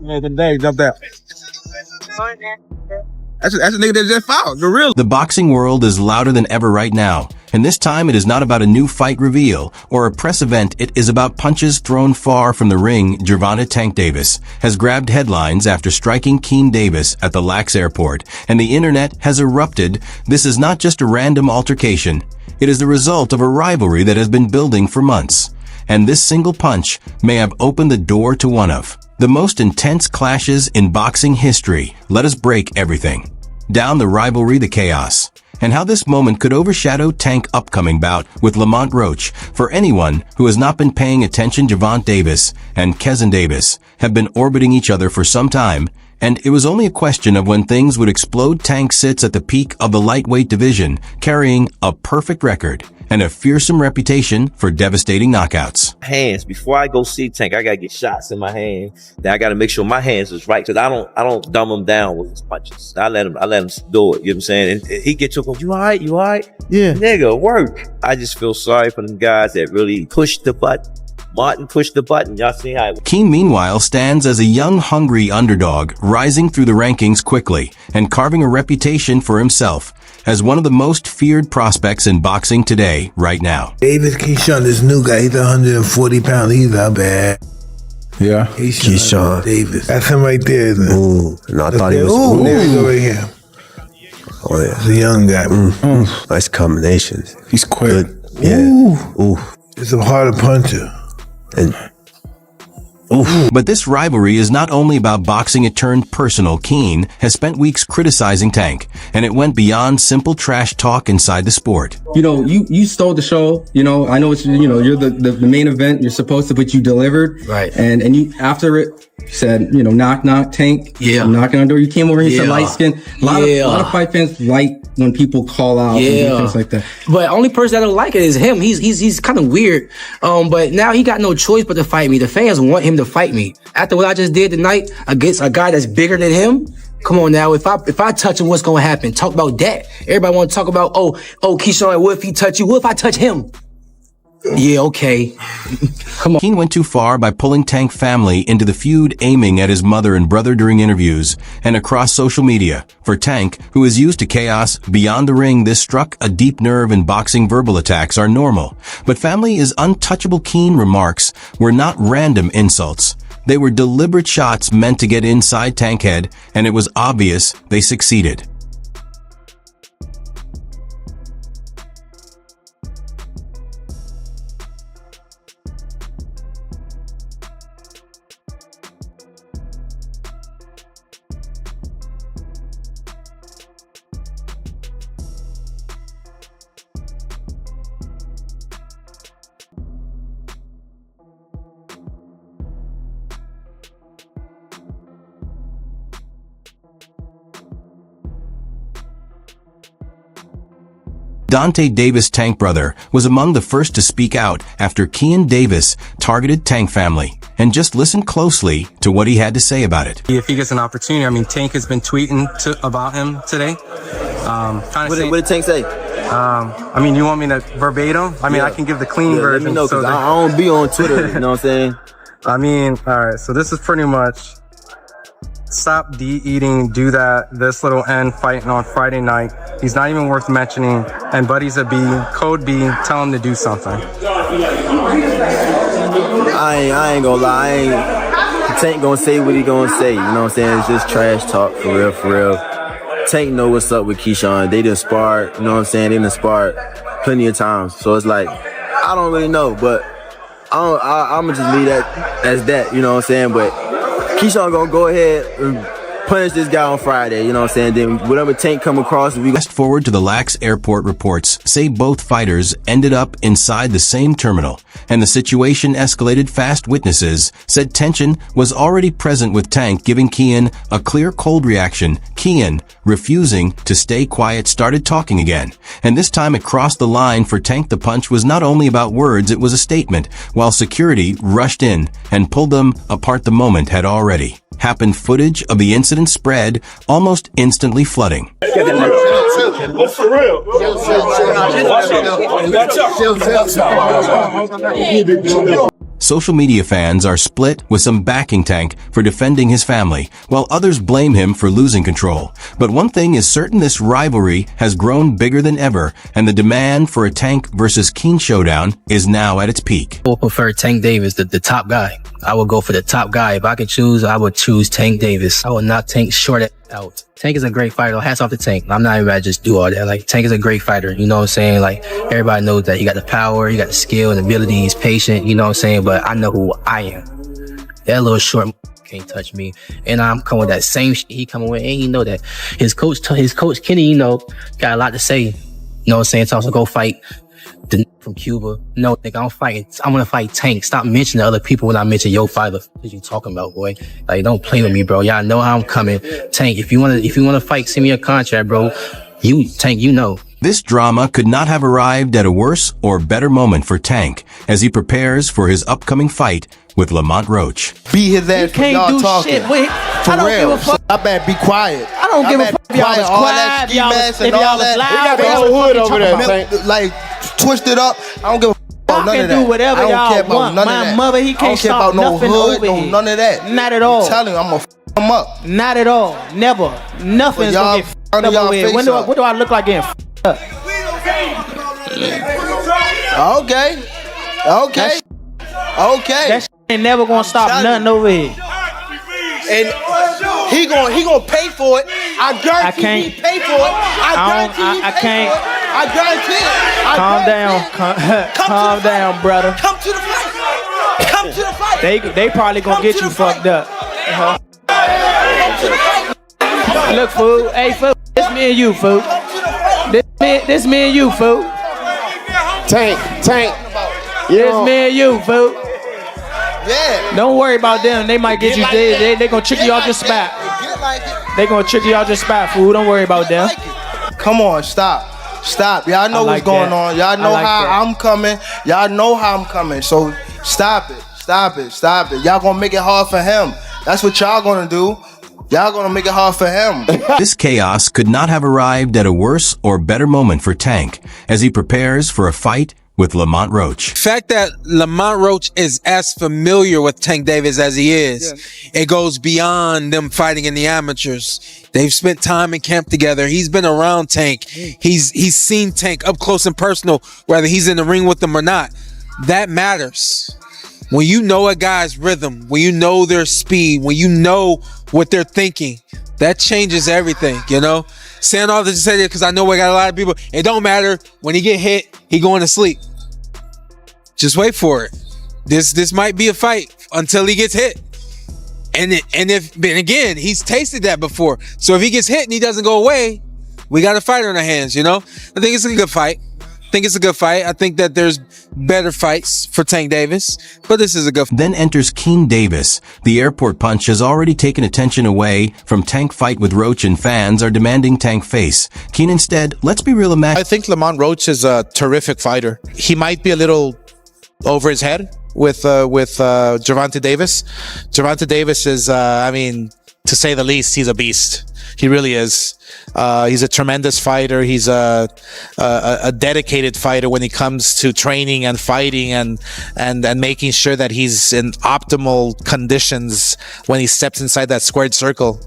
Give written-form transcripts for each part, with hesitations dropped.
Man, today jumped out. That's a nigga that just fought, the real. The boxing world is louder than ever right now, and this time it is not about a new fight reveal or a press event. It is about punches thrown far from the ring. Gervonta "Tank" Davis has grabbed headlines after striking Keyshawn Davis at the LAX airport, and the internet has erupted. This is not just a random altercation. It is the result of a rivalry that has been building for months. And this single punch may have opened the door to one of the most intense clashes in boxing history. Let us break everything down: the rivalry, the chaos, and how this moment could overshadow Tank's upcoming bout with Lamont Roach. For anyone who has not been paying attention, Gervonta Davis and Keyshawn Davis have been orbiting each other for some time, and it was only a question of when things would explode. Tank sits at the peak of the lightweight division, carrying a perfect record and a fearsome reputation for devastating knockouts. Hands, before I go see Tank, I gotta get shots in my hand. Then I gotta make sure my hands is right, because I don't dumb him down with his punches. I let him do it. You know what I'm saying? And he get to go, you all right? You all right? Yeah, nigga, work. I just feel sorry for them guys that really pushed the button. Martin pushed the button. Y'all see how Keyshawn, meanwhile, stands as a young, hungry underdog, rising through the rankings quickly and carving a reputation for himself as one of the most feared prospects in boxing today, right now. Davis, Keyshawn, this new guy, he's 140 pounds. He's not bad. Yeah. Keyshawn Davis. That's him right there, isn't it? Ooh, and I thought he was. Ooh, there we go right here. Oh yeah, he's a young guy. Nice combinations. He's quick. Good. Yeah. Ooh. It's a harder puncher. And But this rivalry is not only about boxing, it turned personal. Keyshawn has spent weeks criticizing Tank, and it went beyond simple trash talk inside the sport. You know, you stole the show. You know, I know it's, you know, you're the main event. You're supposed to, but you delivered. Right. And you, after it, said, you know, knock, knock, Tank. Yeah. I'm knocking on the door. You came over here, said light skin. A lot of fight fans like when people call out and things like that. But only person that don't like it is him. He's kind of weird. But now he got no choice but to fight me. The fans want him to fight me. After what I just did tonight against a guy that's bigger than him, come on now. If I touch him, what's gonna happen? Talk about that. Everybody want to talk about, oh, Keyshawn, what if he touch you? What if I touch him? Yeah, okay. Come on. Keyshawn went too far by pulling Tank family into the feud, aiming at his mother and brother during interviews and across social media. For Tank, who is used to chaos beyond the ring, this struck a deep nerve. In boxing, verbal attacks are normal, but family is untouchable. Keyshawn remarks were not random insults. They were deliberate shots meant to get inside Tank's head, and it was obvious they succeeded. Gervonta Davis, Tank brother, was among the first to speak out after Keyshawn Davis targeted Tank family. And just listen closely to what he had to say about it. If he gets an opportunity, I mean, Tank has been tweeting about him today. what did Tank say? I mean, you want me to verbatim? I mean, I can give the clean version. Let me know, because I don't be on Twitter, you know what I'm saying? I mean, all right, so this is pretty much, stop eating, do that, this little N fighting on Friday night. He's not even worth mentioning. And Buddy's a B, code B, tell him to do something. I ain't gonna lie, Tank gonna say what he gonna say, you know what I'm saying? It's just trash talk, for real, for real. Tank know what's up with Keyshawn. They done sparred, you know what I'm saying? They done sparred plenty of times. So it's like, I don't really know, but I'm gonna just leave that as that, you know what I'm saying? But Keyshawn gonna go ahead and punish this guy on Friday, you know what I'm saying? Then whatever Tank come across, we Fast forward to the LAX airport. Reports say both fighters ended up inside the same terminal, and the situation escalated fast. Witnesses said tension was already present, with Tank giving Keyshawn a clear cold reaction. Keyshawn, refusing to stay quiet, started talking again, and this time it crossed the line for Tank. The punch was not only about words, it was a statement. While security rushed in and pulled them apart, the moment had already happened. Footage of the incident spread, almost instantly flooding. What's for real? Social media fans are split, with some backing Tank for defending his family, while others blame him for losing control. But one thing is certain: this rivalry has grown bigger than ever, and the demand for a Tank versus Keen showdown is now at its peak. I would prefer Tank Davis, the top guy. I would go for the top guy. If I could choose, I would choose Tank Davis. I would knock Tank short out. Tank is a great fighter. Hats off to Tank. I'm not even about to just do all that. Like, Tank is a great fighter. You know what I'm saying? Like, everybody knows that he got the power, he got the skill and ability, he's patient, you know what I'm saying? But I know who I am. That little short can't touch me. And I'm coming with that same shit he coming with. And you know that his coach Kenny, you know, got a lot to say. You know what I'm saying? So go fight the from Cuba. No, nigga, I'm gonna fight Tank. Stop mentioning other people when I mention your fighter. What you talking about, boy? Like, don't play with me, bro. Y'all know how I'm coming. Tank, if you wanna fight, send me a contract, bro. Tank, you know. This drama could not have arrived at a worse or better moment for Tank as he prepares for his upcoming fight with Lamont Roach. Beat his ass for y'all talking. Shit. Wait, for I don't real. give a fuck. I better be quiet. I don't give a fuck if y'all was quiet, if y'all was loud. We got the whole hood over there, Tank. Like, twisted up. I don't give a fuck about none of that. Y'all can do whatever y'all want. My mother, he can't stop nothing over here. None of that. Not at all. I'm telling you, I'm gonna f him up. Not at all. Never. Nothing's gonna get f***ed up over here. What do I look like getting f***ed up? Okay. That shit ain't never gonna stop nothing over here. And he gonna pay for it. I guarantee he pay for it. I guarantee it. Calm down. Calm down, brother. Come to the fight. Come to the fight. They probably gonna get you fucked up. Look, fool. Hey, fool. This me and you, fool. This me and you, fool. Tank. This me and you, fool. Yeah. Don't worry about them. They might get you. They gonna trick you out your spot. They gonna trick you out your spot, fool. Don't worry about them. Come on, stop. Y'all know what's going on. Y'all know how I'm coming. Y'all know how I'm coming. So stop it. Y'all gonna make it hard for him. That's what y'all gonna do. Y'all gonna make it hard for him. This chaos could not have arrived at a worse or better moment for Tank as he prepares for a fight with Lamont Roach. The fact that Lamont Roach is as familiar with Tank Davis as he is, it goes beyond them fighting in the amateurs. They've spent time in camp together. He's been around Tank. He's seen Tank up close and personal, whether he's in the ring with them or not. That matters. When you know a guy's rhythm, when you know their speed, when you know what they're thinking, that changes everything, you know? Saying all this to say that because I know we got a lot of people. It don't matter. When he get hit, he going to sleep. Just wait for it. This might be a fight until he gets hit. And again, he's tasted that before. So if he gets hit and he doesn't go away, we got a fighter on our hands, you know? I think it's a good fight. I think that there's better fights for Tank Davis, but this is a good fight. Then enters Keen Davis. The airport punch has already taken attention away from Tank fight with Roach, and fans are demanding Tank face. Keen instead, let's be real, I think Lamont Roach is a terrific fighter. He might be a little over his head with Gervonta Davis. Gervonta Davis is, to say the least, he's a beast. He really is. He's a tremendous fighter. He's a dedicated fighter when it comes to training and fighting and making sure that he's in optimal conditions when he steps inside that squared circle.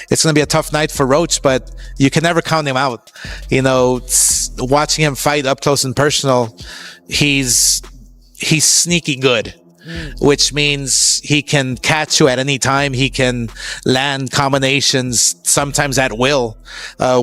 It's going to be a tough night for Roach, but you can never count him out. You know, watching him fight up close and personal, he's sneaky good. Which means he can catch you at any time. He can land combinations sometimes at will,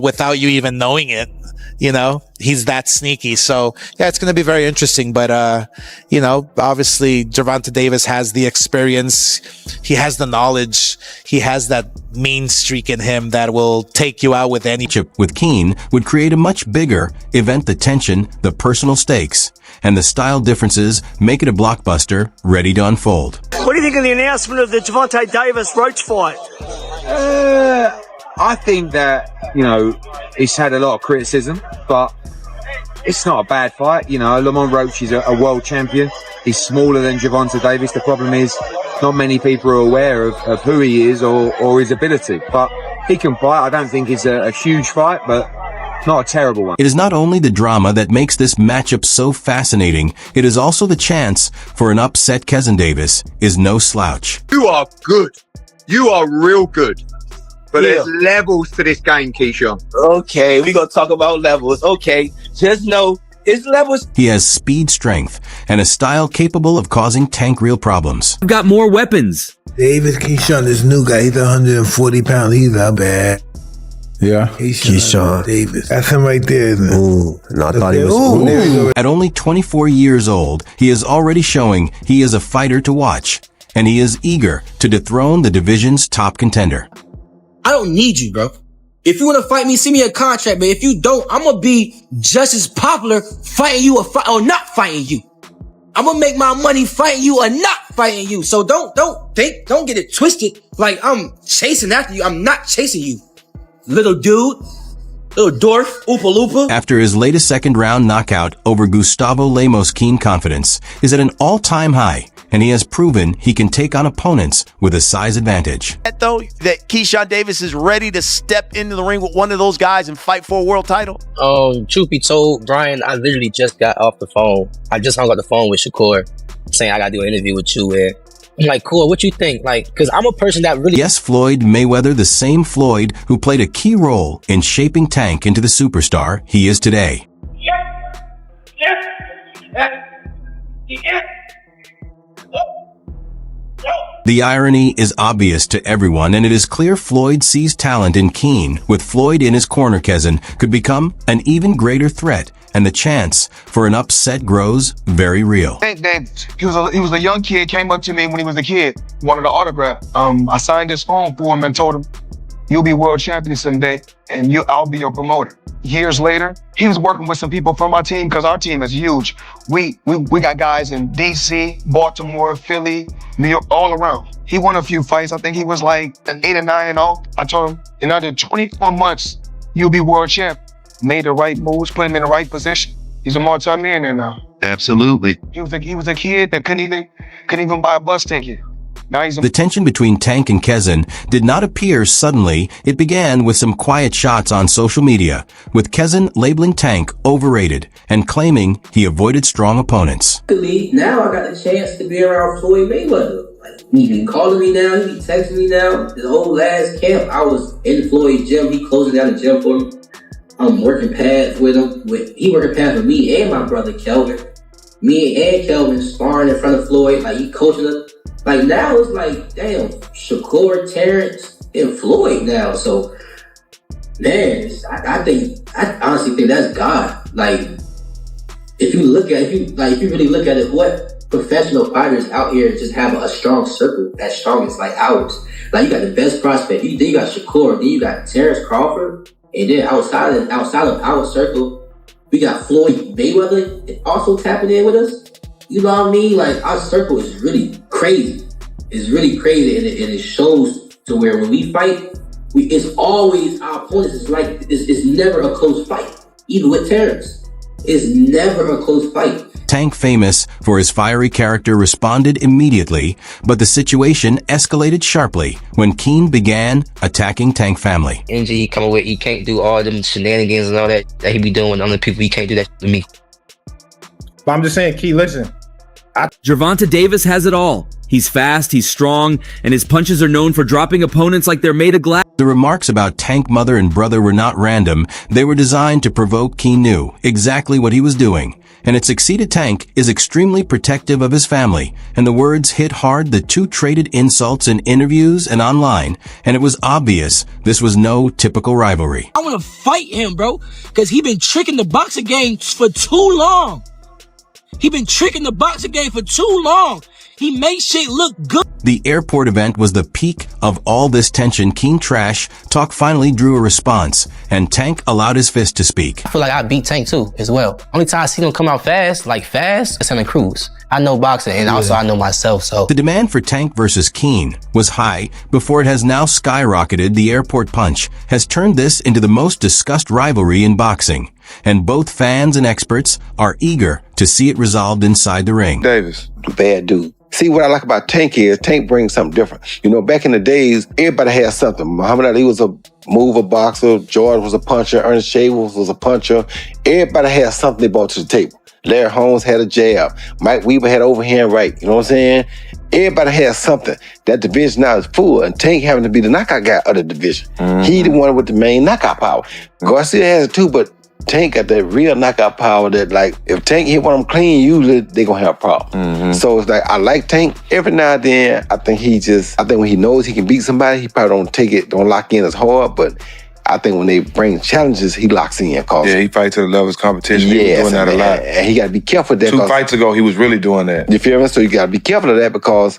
without you even knowing it. You know, he's that sneaky. So yeah, it's going to be very interesting. But, obviously Gervonta Davis has the experience. He has the knowledge. He has that mean streak in him that will take you out with any. With Keen would create a much bigger event. The tension, the personal stakes, and the style differences make it a blockbuster ready to unfold. What do you think of the announcement of the Gervonta Davis Roach fight? I think that, he's had a lot of criticism, but it's not a bad fight. Lamont Roach is a world champion. He's smaller than Gervonta Davis. The problem is not many people are aware of who he is or his ability, but he can fight. I don't think it's a huge fight, but Not a terrible one. It is not only the drama that makes this matchup so fascinating, it is also the chance for an upset. Keyshawn Davis is no slouch. You are good. You are real good. But there's levels to this game, Keyshawn. Okay, we gonna talk about levels. Okay, just know it's levels. He has speed, strength, and a style capable of causing Tank real problems. I've got more weapons. Davis, Keyshawn, this new guy, he's 140 pounds. He's not bad. Yeah. Keyshawn Davis. That's him right there, isn't it? Ooh. And I thought he was. Ooh, there we go. At only 24 years old, he is already showing he is a fighter to watch, and he is eager to dethrone the division's top contender. I don't need you, bro. If you want to fight me, send me a contract, but if you don't, I'm going to be just as popular fighting you or not fighting you. I'm going to make my money fighting you or not fighting you. So don't get it twisted like I'm chasing after you. I'm not chasing you. Little dude, little dwarf, Oopa Loopa. After his latest second-round knockout over Gustavo Lemos, Keen confidence is at an all-time high, and he has proven he can take on opponents with a size advantage. Though that Keyshawn Davis is ready to step into the ring with one of those guys and fight for a world title? Truth be told, Brian, I literally just got off the phone. I just hung up the phone with Shakur saying I gotta do an interview with you. And I'm like, cool, what you think? Like, because I'm a person that really... Yes, Floyd Mayweather, the same Floyd who played a key role in shaping Tank into the superstar he is today. The irony is obvious to everyone, and it is clear Floyd sees talent in Keen. With Floyd in his corner, Keyshawn could become an even greater threat, and the chance for an upset grows very real. He was a young kid, came up to me when he was a kid, wanted an autograph. I signed his phone for him and told him, you'll be world champion someday, and I'll be your promoter. Years later, he was working with some people from our team because our team is huge. We got guys in DC, Baltimore, Philly, New York, all around. He won a few fights. I think he was like an 8 or 9-0. I told him, in under 24 months, you'll be world champ. Made the right moves, put him in the right position. He's a multi-millionaire now. Absolutely. He was a kid that couldn't even buy a bus ticket. The tension between Tank and Keyshawn did not appear suddenly. It began with some quiet shots on social media, with Keyshawn labeling Tank overrated and claiming he avoided strong opponents. Now I got the chance to be around Floyd Mayweather. Like, he be calling me now, he be texting me now. His whole last camp, I was in Floyd's gym. He closing down the gym for me. I'm working pads with him. He working pads with me and my brother Kelvin. Me and Kelvin sparring in front of Floyd. Like, he coaching us. Like, now it's like, damn, Shakur, Terrence, and Floyd now. So, man, I honestly think that's God. Like, if you really look at it, what professional fighters out here just have a strong circle as strong as like ours. Like, you got the best prospect. Then you got Shakur. Then you got Terrence Crawford. And then outside of our circle, we got Floyd Mayweather also tapping in with us. You know what I mean? Like, our circle is really crazy. It's really crazy, and it shows to where when we fight, it's always our opponents. It's never a close fight. Even with Terrence, it's never a close fight. Tank, famous for his fiery character, responded immediately, but the situation escalated sharply when Keen began attacking Tank family. Energy he coming with, he can't do all them shenanigans and all that he be doing with other people. He can't do that to me. But I'm just saying, Key, listen. Gervonta Davis has it all. He's fast, he's strong, and his punches are known for dropping opponents like they're made of glass. The remarks about Tank mother and brother were not random. They were designed to provoke. Keen knew exactly what he was doing, and it succeeded. Tank is extremely protective of his family, and the words hit hard. The two traded insults in interviews and online, and it was obvious this was no typical rivalry. I want to fight him, bro, because he been tricking the boxing game for too long. He been tricking the boxing game for too long. He made shit look good. The airport event was the peak of all this tension. Keen trash talk finally drew a response, and Tank allowed his fist to speak. I feel like I beat Tank too, as well. Only time I see him come out fast, it's in the cruise. I know boxing, and also I know myself, so. The demand for Tank versus Keen was high before it has now skyrocketed. The airport punch has turned this into the most discussed rivalry in boxing, and both fans and experts are eager to see it resolved inside the ring. Davis, bad dude. See, what I like about Tank is Tank brings something different. You know, back in the days, everybody had something. Muhammad Ali was a mover, boxer. George was a puncher. Ernest Shavers was a puncher. Everybody had something they brought to the table. Larry Holmes had a jab. Mike Weaver had overhand right. You know what I'm saying? Everybody has something. That division now is full, and Tank having to be the knockout guy of the division. He the one with the main knockout power. Garcia has it too, but Tank got that real knockout power that, like, if Tank hit one of them clean, usually they gonna have a problem. So it's like, I like Tank. Every now and then, I think when he knows he can beat somebody, he probably don't lock in as hard, but I think when they bring challenges, he locks in. Yeah, he fights to the level of competition. He was doing that a lot. And he got to be careful of that. 2 fights ago, he was really doing that. You feel me? So you got to be careful of that, because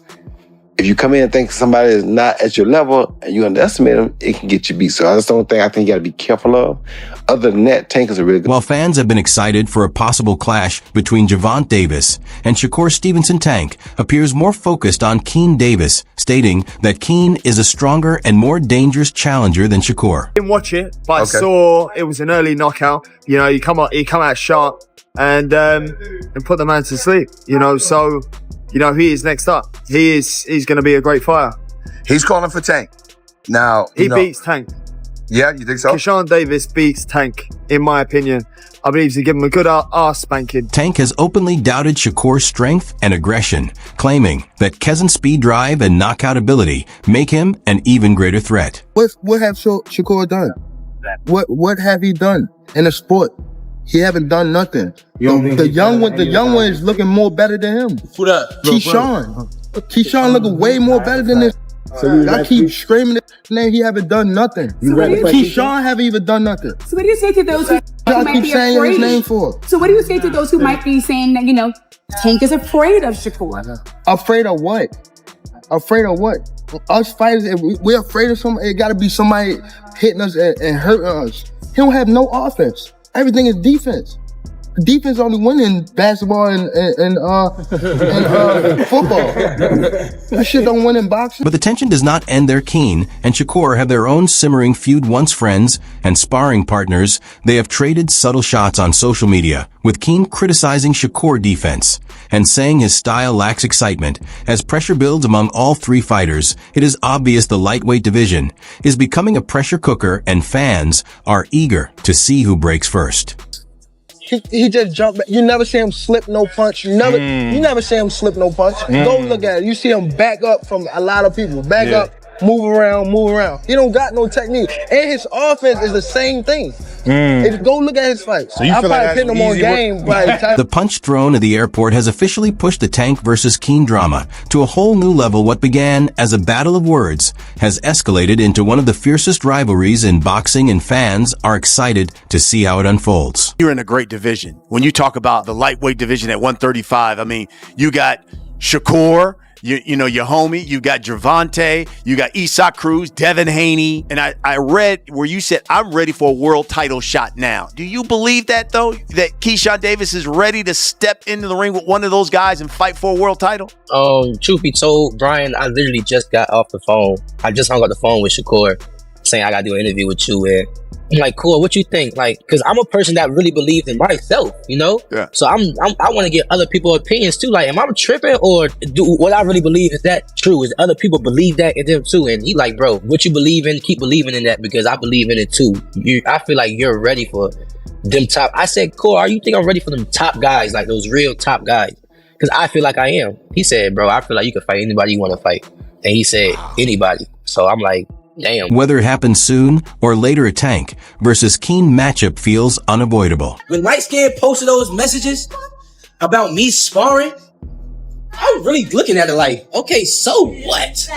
if you come in and think somebody is not at your level and you underestimate them, it can get you beat. So that's the only thing I think you got to be careful of. Other than that, Tank is a really good. While fans have been excited for a possible clash between Gervonta Davis and Shakur Stevenson, Tank appears more focused on Keyshawn Davis, stating that Keyshawn is a stronger and more dangerous challenger than Shakur. Didn't watch it, but I saw it was an early knockout. You know, he come out sharp and put the man to sleep. You know, so you know he is next up. He's going to be a great fighter. He's calling for Tank. Now he beats Tank. Yeah, you think so? Keyshawn Davis beats Tank, in my opinion. I believe he'll give him a good ass spanking. Tank has openly doubted Shakur's strength and aggression, claiming that Kezin's speed drive and knockout ability make him an even greater threat. What have Shakur done? What have he done in the sport? He haven't done nothing. The young one is looking more better than him. Who that? Keyshawn looking way more better than this. I keep screaming his name. He haven't done nothing. Keyshawn haven't even done nothing. So what do you say to those who might keep be saying afraid? his name for? So what do you say to those who might be saying that, you know, Tank is afraid of Shakur? Afraid of what? Afraid of what? Us fighters, if we're afraid of somebody, it gotta be somebody hitting us and hurting us. He don't have no offense. Everything is defense. Defense only win in basketball and football. That shit don't win in boxing. But the tension does not end there. Keyshawn and Shakur have their own simmering feud. Once friends and sparring partners, they have traded subtle shots on social media, with Keyshawn criticizing Shakur defense and saying his style lacks excitement. As pressure builds among all three fighters, it is obvious the lightweight division is becoming a pressure cooker, and fans are eager to see who breaks first. He just jumped back. You never see him slip no punch. You never see him slip no punch. Go look at it. You see him back up from a lot of people. Back up, move around. He don't got no technique. And his offense is the same thing. Go look at his fight. So I'll probably pin him on game by the time. The punch thrown at the airport has officially pushed the Tank versus Keyshawn drama to a whole new level. What began as a battle of words has escalated into one of the fiercest rivalries in boxing, and fans are excited to see how it unfolds. You're in a great division. When you talk about the lightweight division at 135, I mean, you got Shakur, you know, your homie, you got Gervonta, you got Isaac Cruz, Devin Haney, and I read where you said, I'm ready for a world title shot now. Do you believe that, though? That Keyshawn Davis is ready to step into the ring with one of those guys and fight for a world title? Truth be told, Brian, I literally just got off the phone. I just hung up the phone with Shakur, saying I gotta do an interview with you, and I'm like, cool, what you think? Like, because I'm a person that really believes in myself, you know? Yeah. So I want to get other people's opinions too. Like, am I tripping, or do what I really believe, is that true? Is other people believe that in them too? And he like, bro, what you believe in, keep believing in that, because I believe in it too. I feel like you're ready for them top. I said, cool, are you think I'm ready for them top guys, like those real top guys? Because I feel like I am. He said, bro, I feel like you can fight anybody you want to fight. And he said, anybody. So I'm like, damn. Whether it happens soon or later, a Tank versus Keyshawn matchup feels unavoidable. When Light Skin posted those messages about me sparring, I'm really looking at it like, okay, so what?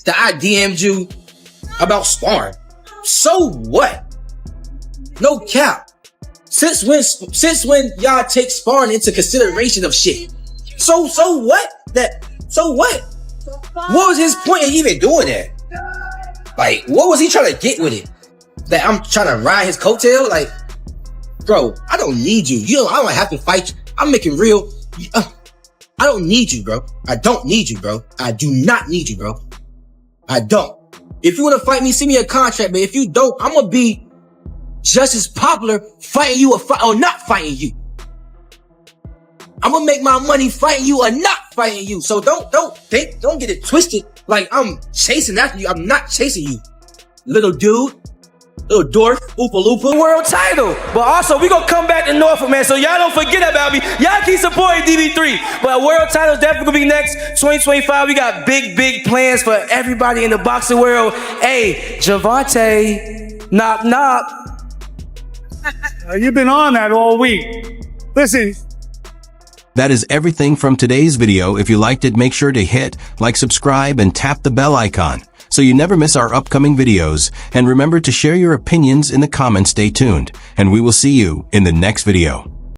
That I DM'd you about sparring. So what? No cap. Since when y'all take sparring into consideration of shit? So what? So what? What was his point in even doing that? Like, what was he trying to get with it? That I'm trying to ride his coattail? Like, bro, I don't need you. I don't have to fight you. I'm making real. I don't need you, bro. I don't need you, bro. I do not need you, bro. I don't. If you want to fight me, send me a contract. But if you don't, I'm going to be just as popular fighting you or not fighting you. I'm going to make my money fighting you or not fighting you. So don't get it twisted. Like I'm chasing after you. I'm not chasing you, little dude. Little dwarf, Oopa Loopa. World title. But also, we gonna come back to Norfolk, man. So y'all don't forget about me. Y'all keep supporting DB3. But world title is definitely gonna be next. 2025, we got big plans for everybody in the boxing world. Hey, Gervonta, knock knock. You've been on that all week. Listen. That is everything from today's video. If you liked it, make sure to hit like, subscribe, and tap the bell icon so you never miss our upcoming videos. And remember to share your opinions in the comments. Stay tuned, and we will see you in the next video.